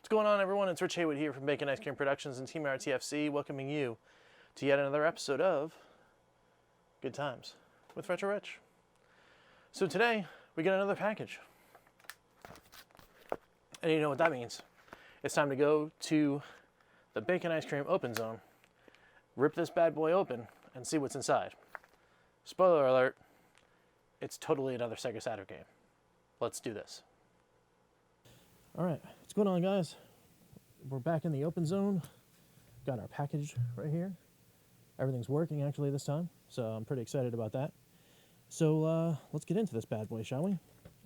What's going on, everyone? It's Rich Haywood here from Bacon Ice Cream Productions and Team RTFC, welcoming you to yet another episode of Good Times with Retro Rich. So today, we get another package. And you know what that means. It's time to go to the Bacon Ice Cream Open Zone, rip this bad boy open, and see what's inside. Spoiler alert, it's totally another Sega Saturn game. Let's do this. Alright, what's going on, guys? We're back in the open zone. Got our package right here. Everything's working actually this time, so I'm pretty excited about that. So let's get into this bad boy, shall we?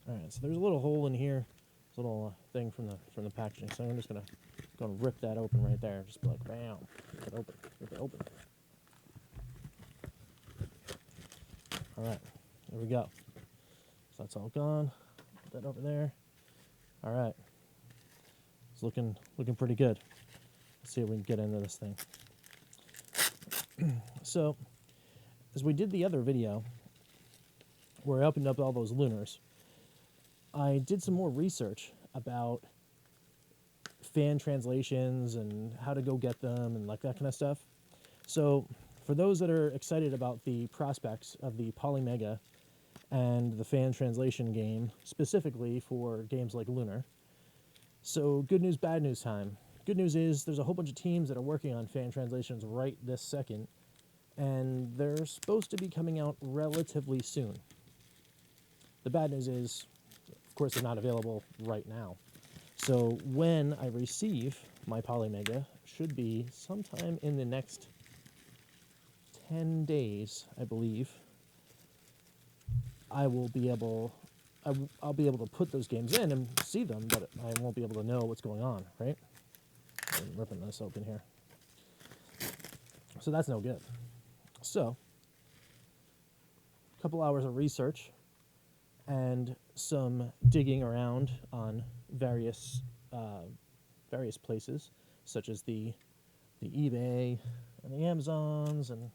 Alright, so there's a little hole in here, this little thing from the packaging, so I'm just gonna rip that open right there. Just be like, bam, rip it open. Alright, there we go. So that's all gone. Put that over there. Alright. It's looking pretty good. Let's see if we can get into this thing. So, as we did the other video, where I opened up all those LunArs, I did some more research about fan translations and how to go get them and like that kind of stuff. So, for those that are excited about the prospects of the Polymega and the fan translation game, specifically for games like LunAr, so good news, bad news time. Good news is there's a whole bunch of teams that are working on fan translations right this second, and they're supposed to be coming out relatively soon. The bad news is, of course, they're not available right now. So when I receive my Polymega, should be sometime in the next 10 days, I believe, I'll be able to put those games in and see them, but I won't be able to know what's going on, right? I'm ripping this open here. So that's no good. So, a couple hours of research and some digging around on various places, such as the eBay and the Amazons and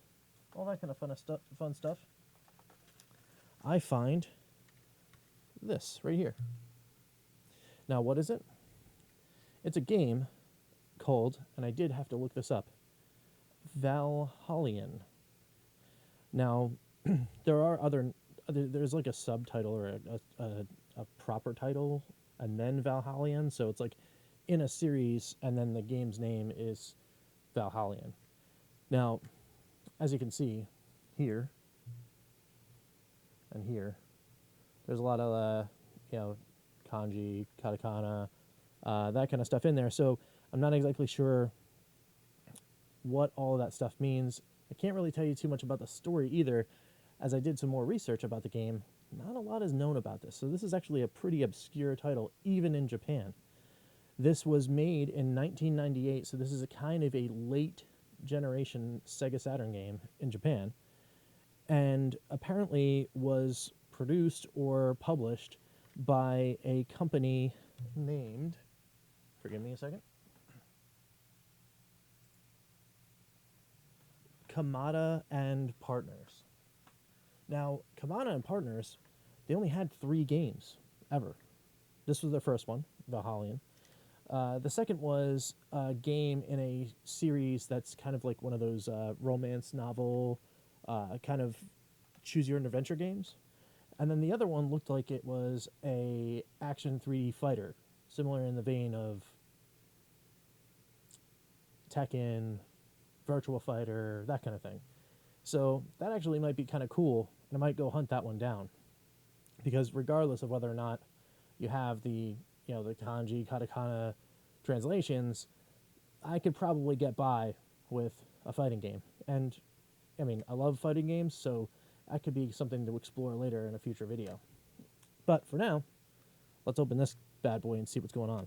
all that kind of fun stuff. I find this right here. Now, what is it? It's a game called, and I did have to look this up, Valhallian. Now, there's like a subtitle or a proper title, and then Valhallian, so it's like in a series, and then the game's name is Valhallian. Now, as you can see here and here, there's a lot of kanji, katakana, that kind of stuff in there. So I'm not exactly sure what all of that stuff means. I can't really tell you too much about the story either. As I did some more research about the game, not a lot is known about this. So this is actually a pretty obscure title, even in Japan. This was made in 1998, so this is a kind of a late generation Sega Saturn game in Japan, and apparently was produced or published by a company named, forgive me a second, Kamada and Partners. Now, Kamada and Partners, they only had 3 games ever. This was their first one, Valhallian. The second was a game in a series that's kind of like one of those romance novel, kind of choose-your-own-adventure games. And then the other one looked like it was a action 3D fighter, similar in the vein of Tekken, Virtua Fighter, that kind of thing. So that actually might be kind of cool, and I might go hunt that one down. Because regardless of whether or not you have the kanji, katakana translations, I could probably get by with a fighting game. And, I mean, I love fighting games, so that could be something to explore later in a future video. But for now, let's open this bad boy and see what's going on.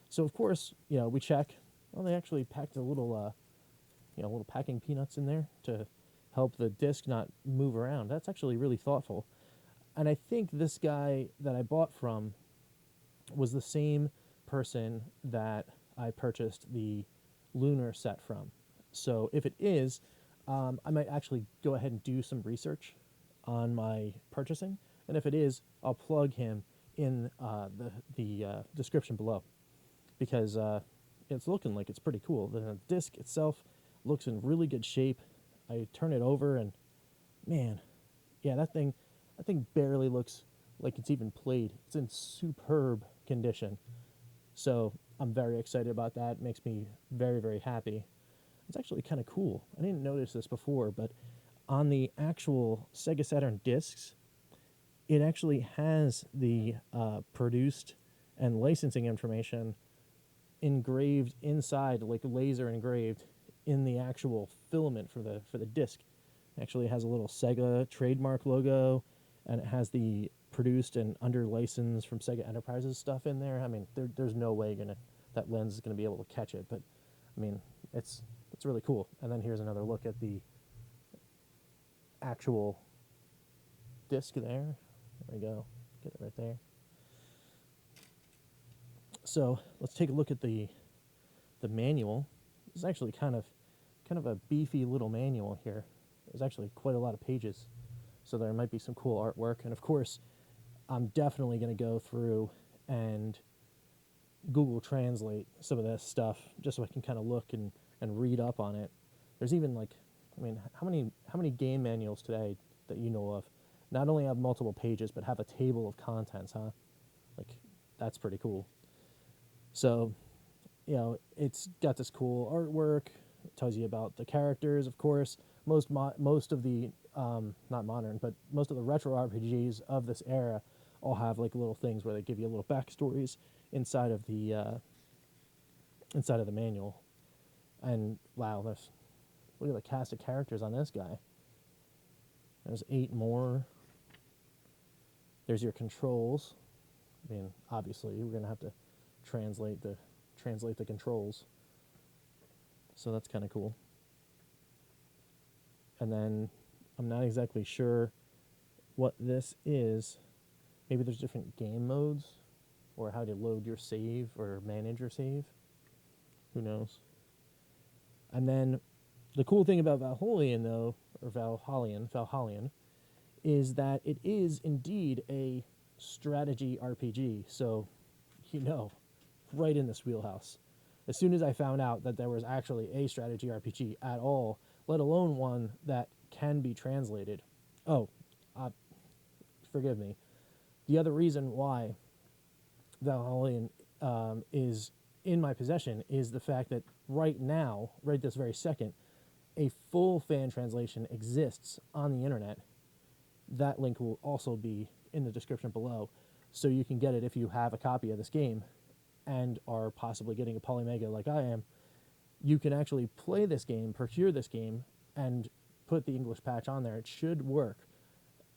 So of course, we check. Well, they actually packed a little, little packing peanuts in there to help the disc not move around. That's actually really thoughtful. And I think this guy that I bought from was the same person that I purchased the LunAr set from. So if it is, I might actually go ahead and do some research on my purchasing, and if it is, I'll plug him in the description below. because it's looking like it's pretty cool. The disc itself looks in really good shape. I turn it over and man, yeah, that thing barely looks like it's even played. It's in superb condition. So I'm very excited about that. It makes me very, very happy. It's actually kind of cool. I didn't notice this before, but on the actual Sega Saturn discs, it actually has the produced and licensing information engraved inside, like laser engraved in the actual filament for the disc. It actually has a little Sega trademark logo, and it has the produced and under license from Sega Enterprises stuff in there. I mean, there's no way that lens is gonna be able to catch it, but I mean, it's really cool. And then here's another look at the actual disc there. There we go. Get it right there. So let's take a look at the manual. This is actually kind of a beefy little manual here. There's actually quite a lot of pages, so there might be some cool artwork. And of course, I'm definitely going to go through and Google Translate some of this stuff just so I can kind of look and read up on it. There's even like, I mean, how many game manuals today that you know of not only have multiple pages but have a table of contents, huh? Like, that's pretty cool. So, you know, it's got this cool artwork. It tells you about the characters, of course. Most of the not modern, but most of the retro RPGs of this era all have like little things where they give you little backstories inside of the manual. And wow, look at the cast of characters on this guy. There's 8 more. There's your controls. I mean, obviously, we're gonna have to translate the controls. So that's kind of cool. And then I'm not exactly sure what this is. Maybe there's different game modes or how to load your save or manage your save. Who knows? And then the cool thing about Valhalla, though, or Valhalla, is that it is indeed a strategy RPG. So, you know, right in this wheelhouse. As soon as I found out that there was actually a strategy RPG at all, let alone one that can be translated. Oh, forgive me. The other reason why Valhalla is in my possession is the fact that right now, right this very second, a full fan translation exists on the internet. That link will also be in the description below, so you can get it if you have a copy of this game and are possibly getting a Polymega like I am. You can actually play this game, procure this game, and put the English patch on there. It should work.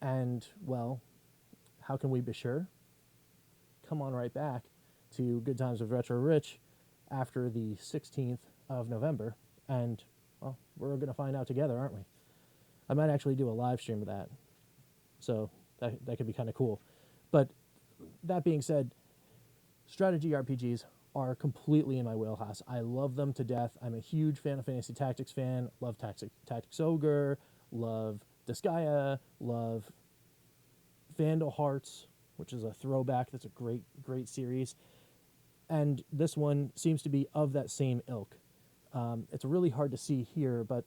And, well, how can we be sure? Come on right back to Good Times with Retro Rich after the 16th of November, and, well, we're going to find out together, aren't we? I might actually do a live stream of that, so that could be kind of cool. But that being said, strategy RPGs are completely in my wheelhouse. I love them to death. I'm a huge Final Fantasy Tactics fan. Love Tactics Ogre. Love Disgaea. Love Vandal Hearts, which is a throwback. That's a great series. And this one seems to be of that same ilk. It's really hard to see here, but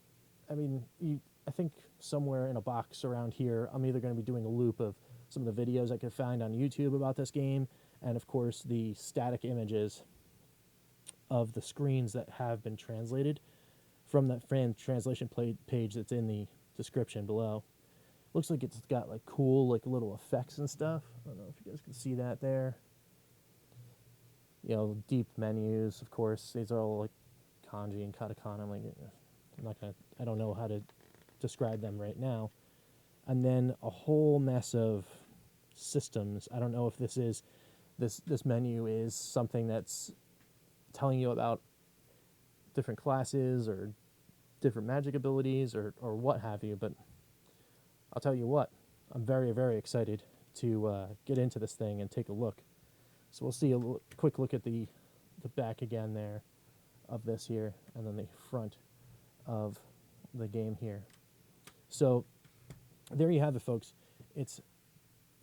I mean, I think somewhere in a box around here, I'm either going to be doing a loop of some of the videos I could find on YouTube about this game, and of course the static images of the screens that have been translated from that fan translation page that's in the description below. Looks like it's got like cool like little effects and stuff. I don't know if you guys can see that there. You know, deep menus, of course. These are all like kanji and katakana. I don't know how to describe them right now. And then a whole mess of systems. I don't know if this menu is something that's telling you about different classes or different magic abilities or what have you, but I'll tell you what, I'm very, very excited to get into this thing and take a look. So we'll see a quick look at the back again there of this here, and then the front of the game here. So there you have it, folks. It's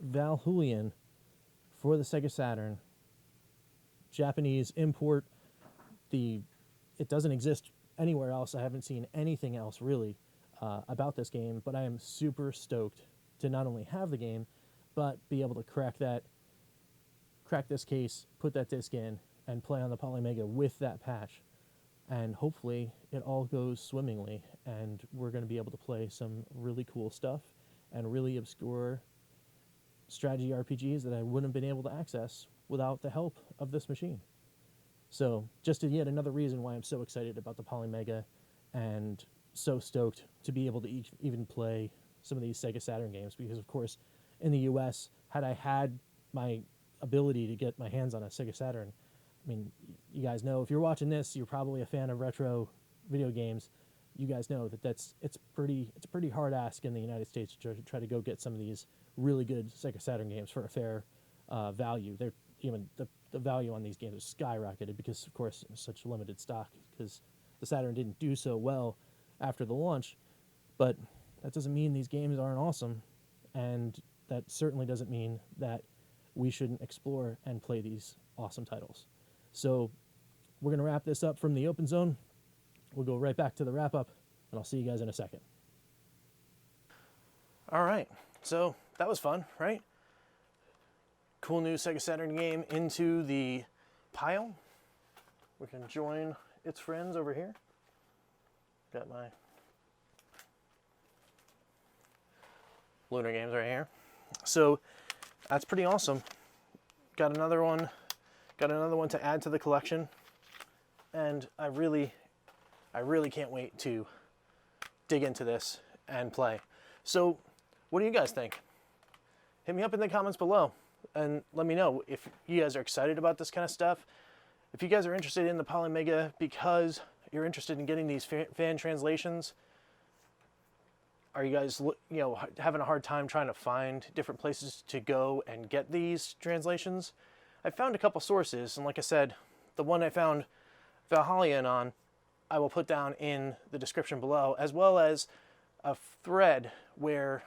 Valhalla for the Sega Saturn. Japanese import. It doesn't exist anywhere else. I haven't seen anything else really about this game, but I am super stoked to not only have the game, but be able to crack this case, put that disc in, and play on the Polymega with that patch. And hopefully it all goes swimmingly, and we're going to be able to play some really cool stuff and really obscure strategy RPGs that I wouldn't have been able to access without the help of this machine. So just yet another reason why I'm so excited about the Polymega and so stoked to be able to even play some of these Sega Saturn games, because of course in the US, had I had my ability to get my hands on a Sega Saturn, I mean, you guys know, if you're watching this, you're probably a fan of retro video games. You guys know that it's a pretty hard ask in the United States to try to go get some of these really good Sega Saturn games for a fair value. The value on these games is skyrocketed because, of course, it was such limited stock, because the Saturn didn't do so well after the launch. But that doesn't mean these games aren't awesome, and that certainly doesn't mean that we shouldn't explore and play these awesome titles. So we're going to wrap this up from the open zone. We'll go right back to the wrap up, and I'll see you guys in a second. All right, so that was fun, right? Cool new Sega Saturn game into the pile. We can join its friends over here. Got my LunAr games right here. So that's pretty awesome. Got another one to add to the collection, and I really can't wait to dig into this and play. So what do you guys think? Hit me up in the comments below and let me know if you guys are excited about this kind of stuff. If you guys are interested in the Polymega because you're interested in getting these fan translations, are you guys having a hard time trying to find different places to go and get these translations? I found a couple sources, and like I said, the one I found Valhalla on, I will put down in the description below, as well as a thread where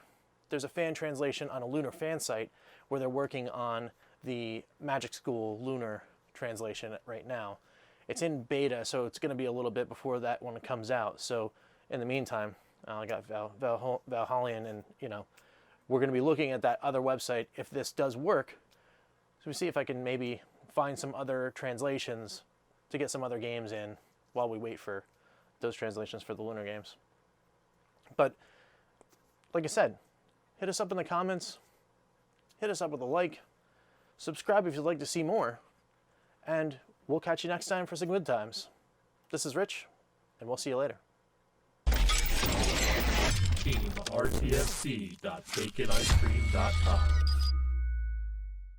there's a fan translation on a LunAr fan site where they're working on the Magic School LunAr translation right now. It's in beta, so it's going to be a little bit before that one comes out. So in the meantime, I got Valhalla, and we're going to be looking at that other website if this does work. So we see if I can maybe find some other translations to get some other games in while we wait for those translations for the LunAr games. But like I said, hit us up in the comments, hit us up with a like, subscribe if you'd like to see more, and we'll catch you next time for some good times. This is Rich, and we'll see you later. TeamRTFC.BaconIceCream.com